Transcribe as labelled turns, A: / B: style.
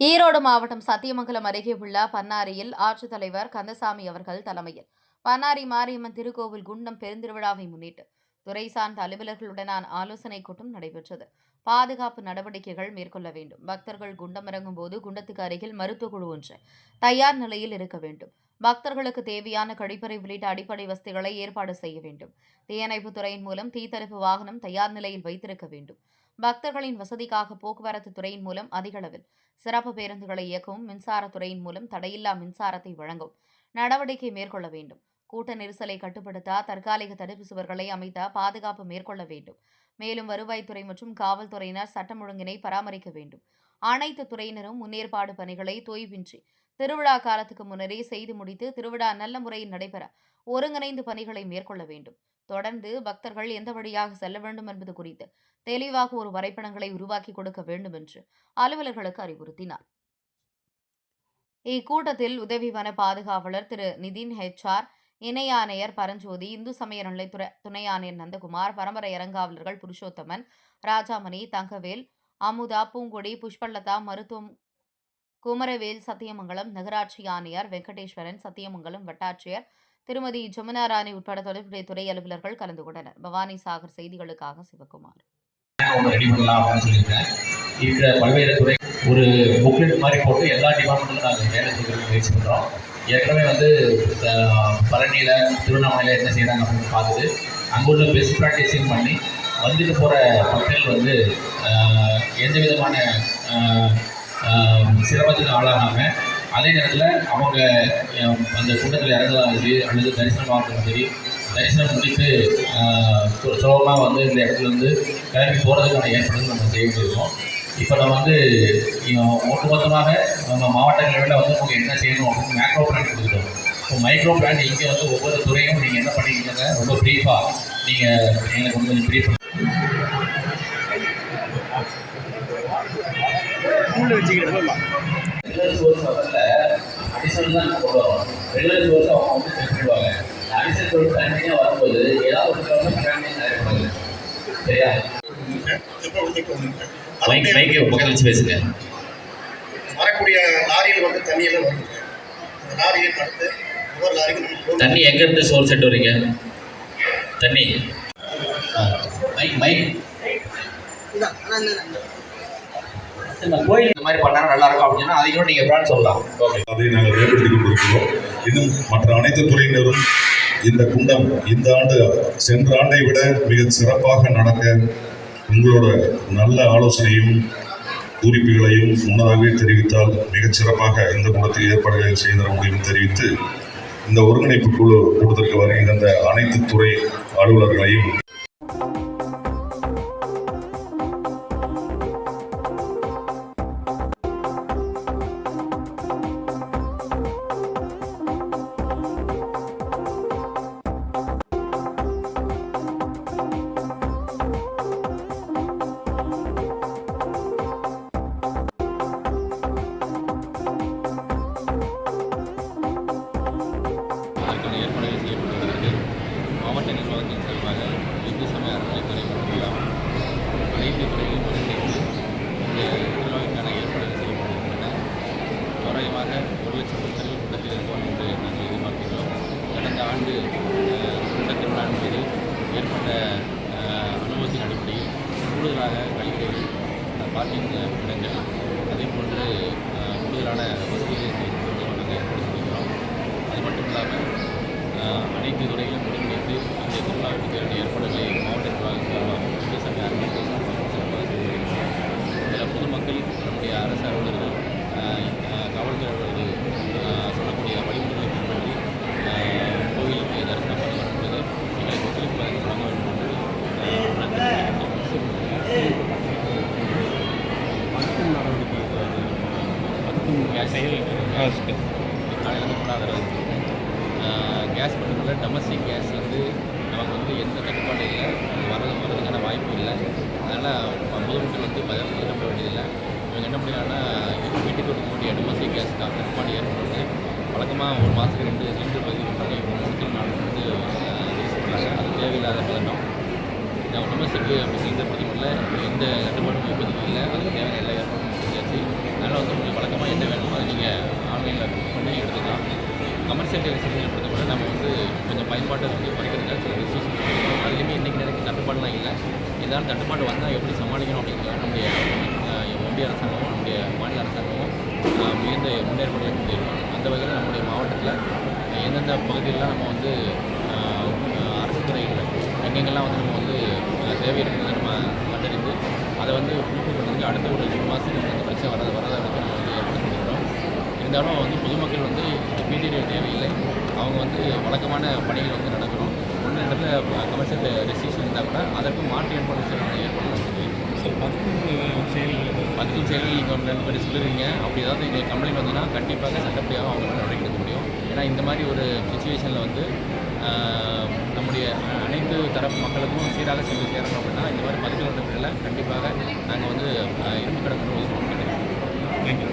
A: ஈரோடு மாவட்டம் சத்தியமங்கலம் அருகே உள்ள பன்னாரியில் ஆட்சித்தலைவர் கந்தசாமி அவர்கள் தலைமையில் பன்னாரி மாரியம்மன் திருக்கோவில் குண்டம் பெருந்திருவிழாவை முன்னிட்டு துறை சார்ந்த அலுவலர்களுடனான ஆலோசனைக் கூட்டம் நடைபெற்றது. பாதுகாப்பு நடவடிக்கைகள் மேற்கொள்ள வேண்டும். பக்தர்கள் குண்டம் இறங்கும் போது குண்டத்துக்கு அருகில் மருத்துவ குழு ஒன்று தயார் நிலையில் இருக்க வேண்டும். பக்தர்களுக்கு தேவையான கழிப்பறை உள்ளிட்ட அடிப்படை வசதிகளை ஏற்பாடு செய்ய வேண்டும். தீயணைப்புத் துறையின் மூலம் தீத்தடுப்பு வாகனம் தயார் நிலையில் வைத்திருக்க வேண்டும். பக்தர்களின் வசதிக்காக போக்குவரத்து துறையின் மூலம் அதிகளவில் சிறப்பு பேருந்துகளை இயக்கவும் மின்சாரத்துறையின் மூலம் தடையில்லா மின்சாரத்தை வழங்கவும் நடவடிக்கை மேற்கொள்ள வேண்டும். கூட்ட நெரிசலை கட்டுப்படுத்த தற்காலிக தடுப்பு சுவர்களை அமைத்த பாதுகாப்பு மேற்கொள்ள வேண்டும். மேலும் வருவாய்த்துறை மற்றும் காவல்துறையினர் சட்டம் ஒழுங்கினை பராமரிக்க வேண்டும். அனைத்து துறையினரும் முன்னேற்பாடு பணிகளை தொய்வின்றி திருவிழா காலத்துக்கு முன்னரே செய்து முடித்து திருவிழா நல்ல முறையில் நடைபெற ஒருங்கிணைந்து பணிகளை மேற்கொள்ள வேண்டும். தொடர்ந்து பக்தர்கள் எந்த வழியாக செல்ல வேண்டும் என்பது குறித்து தெளிவாக ஒரு வரைபடங்களை உருவாக்கி கொடுக்க வேண்டும் என்று அலுவலர்களுக்கு அறிவுறுத்தினார். இக்கூட்டத்தில் உதவி வன பாதுகாவலர் திரு நிதின் HR, இணை ஆணையர் பரஞ்சோதி, இந்து சமய நலத்துறை துணை ஆணையர் நந்தகுமார், பரம்பரை இறங்காவலர்கள் புருஷோத்தமன், ராஜாமணி, தங்கவேல், அமுதா, பூங்கொடி, புஷ்பலதா, மருத்துவம் குமரவேல், சத்தியமங்கலம் நகராட்சி ஆணையர் வெங்கடேஸ்வரன், சத்தியமங்கலம் வட்டாட்சியர் திருமதி ஜமுனா ராணி உட்பட தொடர்புடைய துறை அலுவலர்கள் கலந்து கொண்டனர். பவானி சாகர் செய்திகளுக்காக சிவகுமார்.
B: ரெடி பண்ணலாம் அப்படின்னு சொல்லியிருக்கேன். இருக்கிற பல்வேறு துறை ஒரு புக்லெட் மாதிரி போட்டு எல்லா டிபார்ட்மெண்ட்டுக்கும் நாங்கள் வேலை செய்கிறது முயற்சி பண்ணுறோம். ஏற்கனவே பழனியில் திருவண்ணாமலையில் என்ன செய்கிறாங்க அப்படின்னு பார்த்துட்டு அங்கே உள்ள பெஸ்ட் ப்ராக்டிஸையும் பண்ணி வந்துட்டு போகிற மக்கள் எந்த விதமான சிரமத்துக்கு ஆளாகாமல் அதே நேரத்தில் அவங்க அந்த கூட்டத்தில் இறங்குறதாலும் சரி அல்லது தரிசனம் ஆகிறதும் சரி தரிசனம் முடித்து சுலபமாக இந்த இடத்துலேருந்து கிளம்பி போகிறதுக்கான ஏற்பாடுகள் நம்ம செய்ய இருக்கோம். இப்போ நம்ம ஒட்டுமொத்தமாக நம்ம மாவட்டங்களில் அவங்க என்ன செய்யணும் அப்படின்னு மேக்ரோ பிளான் கொடுக்குறோம். இப்போ மைக்ரோ பிளான் இங்கே ஒவ்வொரு துறையும் நீங்கள் என்ன பண்ணிக்கிறீங்க ரொம்ப ப்ரீஃபாக நீங்கள் எனக்கு கொஞ்சம் ப்ரீஃப் ரெகுலர் சோர்ஸ் அடிஷனல் தான் கொண்டு வரோம். ரெகுலர் சோர்ஸ் அவங்க செக் பண்ணுவாங்க. அடிஷனல் சோர்ஸ் தனியாக வரும்போது ஏதாவது ஒரு கட்டாயம் தயாரிப்பாங்க. சரியா? மைக்கை பக்கத்தில் வச்சு பேசுங்க.
C: வரக்கூடிய லாரியில் தண்ணியெல்லாம் வருது. அந்த லாரியை தடுத்து ஒவ்வொரு லாரிக்கும்
B: தண்ணி எங்கேருந்து சோர்ஸ் எடுத்து வரீங்க? தண்ணி மைக் கோயில் இந்த மாதிரி பண்ணா நல்லா இருக்கும் அப்படின்னா அதையும் நீங்கள் எப்படின்னு சொல்லலாம். ஓகே,
D: அதை நாங்கள் மேம்படுத்தி கொண்டிருக்கிறோம். இன்னும் மற்ற அனைத்து துறையினரும் இந்த குண்டம் இந்த ஆண்டு சென்ற ஆண்டை விட மிக சிறப்பாக நடக்க உங்களோட நல்ல ஆலோசனையும் குறிப்புகளையும் முன்னதாகவே தெரிவித்தால் மிகச் சிறப்பாக இந்த குண்டத்தில் ஏற்பாடுகளை செய்து தர முடியும் தெரிவித்து இந்த ஒருங்கிணைப்பு குழு கூட்டத்திற்கு வருகின்ற அனைத்து துறை அலுவலர்களையும்
E: ஏற்பாடுகள் செய்யப்பட்டுள்ளது. மாவட்ட நிர்வாகத்தின் சார்பாக இந்து சமய அறநிலைத்துறை மற்றும் அனைத்து துறையிலும் ஒருங்கிணைந்து இந்த திருவிழாவிற்கான ஏற்பாடுகள் செய்யப்பட்டிருக்கின்றன. தோராயமாக 1,00,000 பக்தர்கள் கூட்டத்தில் இருப்போம் என்று நாங்கள் எதிர்பார்க்கிறோம். கடந்த ஆண்டு கூட்ட திருவிழா என்பது ஏற்பட்ட அனுபவத்தின் அடிப்படையில் கூடுதலாக கழிப்பறைகள், பார்க்கிங் இடங்கள், அதேபோன்று கூடுதலான வசதிகளை நாங்கள் ஏற்பாடு செய்கிறோம். அது மட்டும் இல்லாமல் அனைத்து துறையிலும் ஒருங்கிணைந்து இந்த திருவிழாவுக்கு தேவையான ஏற்பாடுகளை மாவட்ட நிர்வாகம் சார்பாக இந்து சமய அறநிலையத்துறை சார்பாக செய்து வருகிறோம். இதில் பொதுமக்கள், நம்முடைய அரசு அலுவலர்கள், காவல்துறை அலுவலர்கள் சொல்லக்கூடிய வழிமுறைகளை பின்பற்றி கோவிலுக்கு தரிசனம் பண்ணி வரும்போது எங்களுக்கு ஒத்துழைப்பு வழங்க வேண்டும் என்று காலையில் கொண்டாடுறது. கேஸ் மட்டுமில்லை, டொமஸ்டிக் கேஸ் நமக்கு எந்த தட்டுப்பாடும் இல்லை, வரதுக்கான வாய்ப்பு இல்லை. அதனால் பொதுமக்கள் பதப்பட வேண்டியதில்லை. இவங்க என்ன பண்ணிடலாம்னா வீட்டுக்கு கொடுக்கக்கூடிய டொமஸ்டிக் கேஸ் தட்டுப்பாடு ஏற்படுறது வழக்கமாக ஒரு மாதத்துக்கு 2 சிலிண்டர் பதிவு பண்ணி 3 4 யூஸ் பண்ணுறாங்க. அது தேவையில்லாத பதட்டம். டொமஸ்டிக் சிலிண்டர் பதிவில் எந்த தட்டுப்பாடும் இப்போதைக்கு இல்லை. அதுக்கு தேவையான எல்லா ஏற்பாடும் செஞ்சாச்சு. மேலே வந்து உங்களுக்கு வழக்கமாக என்ன வேணுமோ அதை நீங்கள் ஆன்லைனில் புக் பண்ணி எடுத்துக்கலாம். கமர்ஷியல் டெலிவரியில் பொறுத்தவரை நம்ம வந்து கொஞ்சம் பயன்பாட்டை வந்து குறைக்கிறதுக்காக சில ரெஸ்ட்ரிக்ஷன் கொடுத்துருக்கோம். அதுலேயுமே இன்றைக்கி எனக்கு தட்டுப்பாடுலாம் இல்லை. ஏதாவது தட்டுப்பாடு வந்தால் எப்படி சமாளிக்கணும் அப்படிங்கிறத நம்முடைய ஒன்றிய அரசாங்கமும் நம்முடைய மாநில அரசாங்கமும் மிகுந்த முன்னேற்பாடுகளை கொடுத்துருக்கோம். அந்த வகையில் நம்முடைய மாவட்டத்தில் எந்தெந்த பகுதிகளெலாம் நம்ம வந்து அரசு துறைகளில் எங்கெங்கெல்லாம் வந்து நம்ம வந்து தேவை இருக்கிறத நம்ம கண்டறிந்து அதை வந்து பூர்த்தி பண்ணுறதுக்கு அடுத்த ஒரு 2 மாதத்துக்கு நம்ம வந்து பிரச்சனை வராத அளவுக்கு நம்ம வந்து ஏற்பாடு பண்ணிக்கிறோம். இருந்தாலும் வந்து பொதுமக்கள் வந்து பீட்டீரியல் தேவையில்லை. அவங்க வந்து வழக்கமான பணிகள் வந்து நடக்கிறோம். ஒன்று இடத்துல கமர்ஷியல் ரெஸ்ட்ரிக்ஷன் இருந்தால் கூட அதற்கும் மாற்று ஏற்பாடு ஏற்படுத்தி பதிவு செயல்கள் நீங்கள் ஒன்று 2 பேர் சொல்லுறீங்க. அப்படி ஏதாவது எங்களுக்கு கம்ப்ளைண்ட் வந்ததுன்னா கண்டிப்பாக சட்டப்படியாக அவங்க நடவடிக்கை எடுக்க முடியும். ஏன்னா இந்த மாதிரி ஒரு சுச்சுவேஷனில் வந்து நம்முடைய அனைத்து தரப்பு மக்களுக்கும் சீராக சென்று சேரணும் அப்படின்னா இந்த மாதிரி பதிவு நடவடிக்கைகளை கண்டிப்பாக நாங்கள் வந்து இரும்பு கடை கொண்டு வந்து
F: தேங்க்யூ.